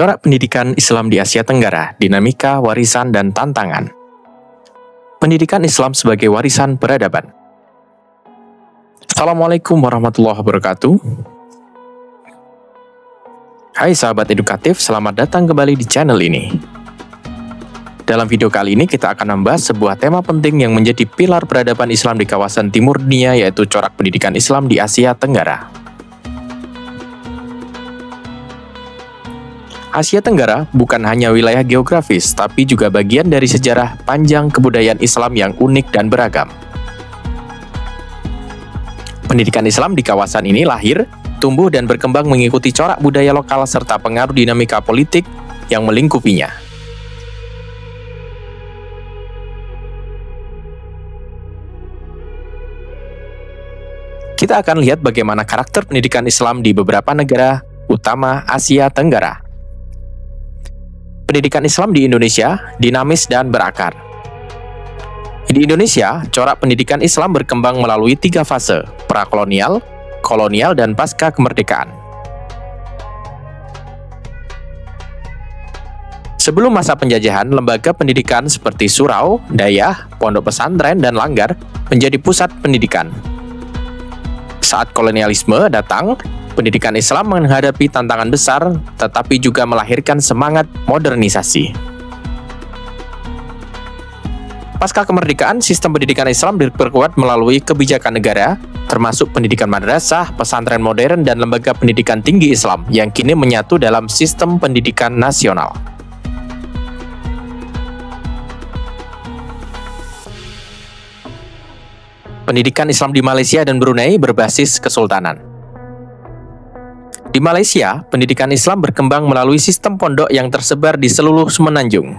Corak pendidikan Islam di Asia Tenggara, dinamika, warisan, dan tantangan. Pendidikan Islam sebagai warisan peradaban. Assalamualaikum warahmatullahi wabarakatuh. Hai sahabat edukatif, selamat datang kembali di channel ini. Dalam video kali ini kita akan membahas sebuah tema penting yang menjadi pilar peradaban Islam di kawasan timur dunia, yaitu corak pendidikan Islam di Asia Tenggara. Asia Tenggara bukan hanya wilayah geografis, tapi juga bagian dari sejarah panjang kebudayaan Islam yang unik dan beragam. Pendidikan Islam di kawasan ini lahir, tumbuh, dan berkembang mengikuti corak budaya lokal serta pengaruh dinamika politik yang melingkupinya. Kita akan lihat bagaimana karakter pendidikan Islam di beberapa negara utama Asia Tenggara. Pendidikan Islam di Indonesia dinamis dan berakar. Di Indonesia, corak pendidikan Islam berkembang melalui 3 fase: prakolonial, kolonial, dan pasca kemerdekaan. Sebelum masa penjajahan, lembaga pendidikan seperti surau, dayah, pondok pesantren, dan langgar menjadi pusat pendidikan. Saat kolonialisme datang, pendidikan Islam menghadapi tantangan besar, tetapi juga melahirkan semangat modernisasi. Pasca kemerdekaan, sistem pendidikan Islam diperkuat melalui kebijakan negara, termasuk pendidikan madrasah, pesantren modern, dan lembaga pendidikan tinggi Islam, yang kini menyatu dalam sistem pendidikan nasional. Pendidikan Islam di Malaysia dan Brunei berbasis kesultanan. Di Malaysia, pendidikan Islam berkembang melalui sistem pondok yang tersebar di seluruh semenanjung.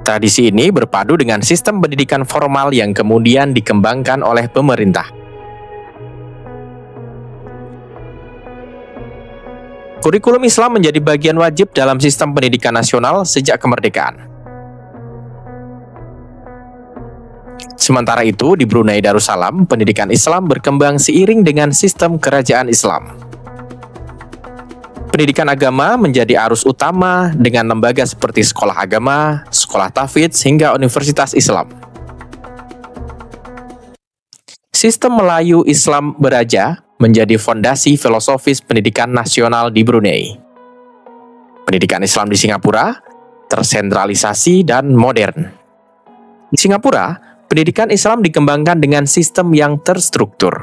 Tradisi ini berpadu dengan sistem pendidikan formal yang kemudian dikembangkan oleh pemerintah. Kurikulum Islam menjadi bagian wajib dalam sistem pendidikan nasional sejak kemerdekaan. Sementara itu, di Brunei Darussalam, pendidikan Islam berkembang seiring dengan sistem kerajaan Islam. Pendidikan agama menjadi arus utama dengan lembaga seperti sekolah agama, sekolah tahfidz, hingga universitas Islam. Sistem Melayu Islam Beraja menjadi fondasi filosofis pendidikan nasional di Brunei. Pendidikan Islam di Singapura tersentralisasi dan modern. Di Singapura, pendidikan Islam dikembangkan dengan sistem yang terstruktur.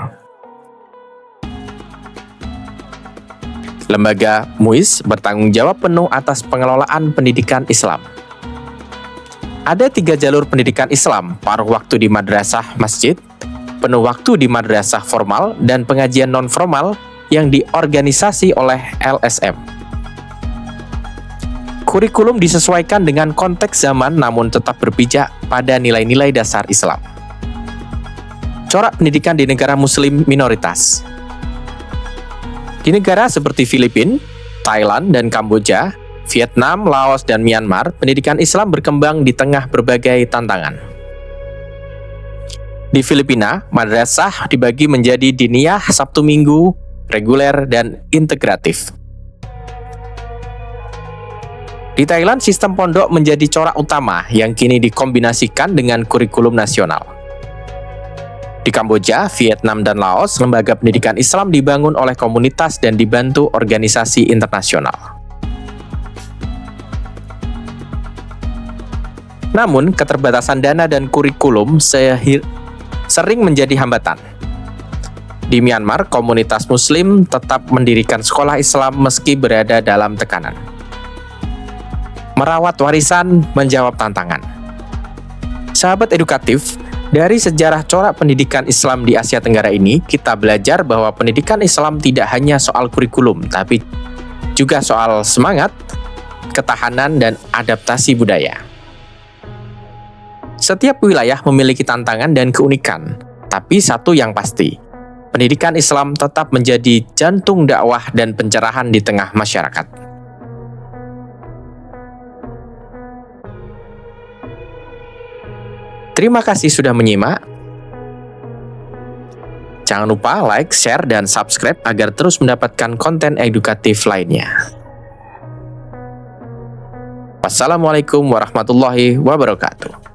Lembaga MUIS bertanggung jawab penuh atas pengelolaan pendidikan Islam. Ada 3 jalur pendidikan Islam: paruh waktu di madrasah masjid, penuh waktu di madrasah formal, dan pengajian non-formal yang diorganisasi oleh LSM. Kurikulum disesuaikan dengan konteks zaman namun tetap berpijak pada nilai-nilai dasar Islam. Corak pendidikan di negara muslim minoritas. Di negara seperti Filipina, Thailand, dan Kamboja, Vietnam, Laos, dan Myanmar, pendidikan Islam berkembang di tengah berbagai tantangan. Di Filipina, madrasah dibagi menjadi diniyah, Sabtu Minggu, reguler, dan integratif. Di Thailand, sistem pondok menjadi corak utama yang kini dikombinasikan dengan kurikulum nasional. Di Kamboja, Vietnam, dan Laos, lembaga pendidikan Islam dibangun oleh komunitas dan dibantu organisasi internasional. Namun, keterbatasan dana dan kurikulum sering menjadi hambatan. Di Myanmar, komunitas Muslim tetap mendirikan sekolah Islam meski berada dalam tekanan. Merawat warisan menjawab tantangan. Sahabat edukatif, dari sejarah corak pendidikan Islam di Asia Tenggara ini, kita belajar bahwa pendidikan Islam tidak hanya soal kurikulum, tapi juga soal semangat, ketahanan, dan adaptasi budaya. Setiap wilayah memiliki tantangan dan keunikan, tapi satu yang pasti, pendidikan Islam tetap menjadi jantung dakwah dan pencerahan di tengah masyarakat. Terima kasih sudah menyimak. Jangan lupa like, share, dan subscribe agar terus mendapatkan konten edukatif lainnya. Wassalamualaikum warahmatullahi wabarakatuh.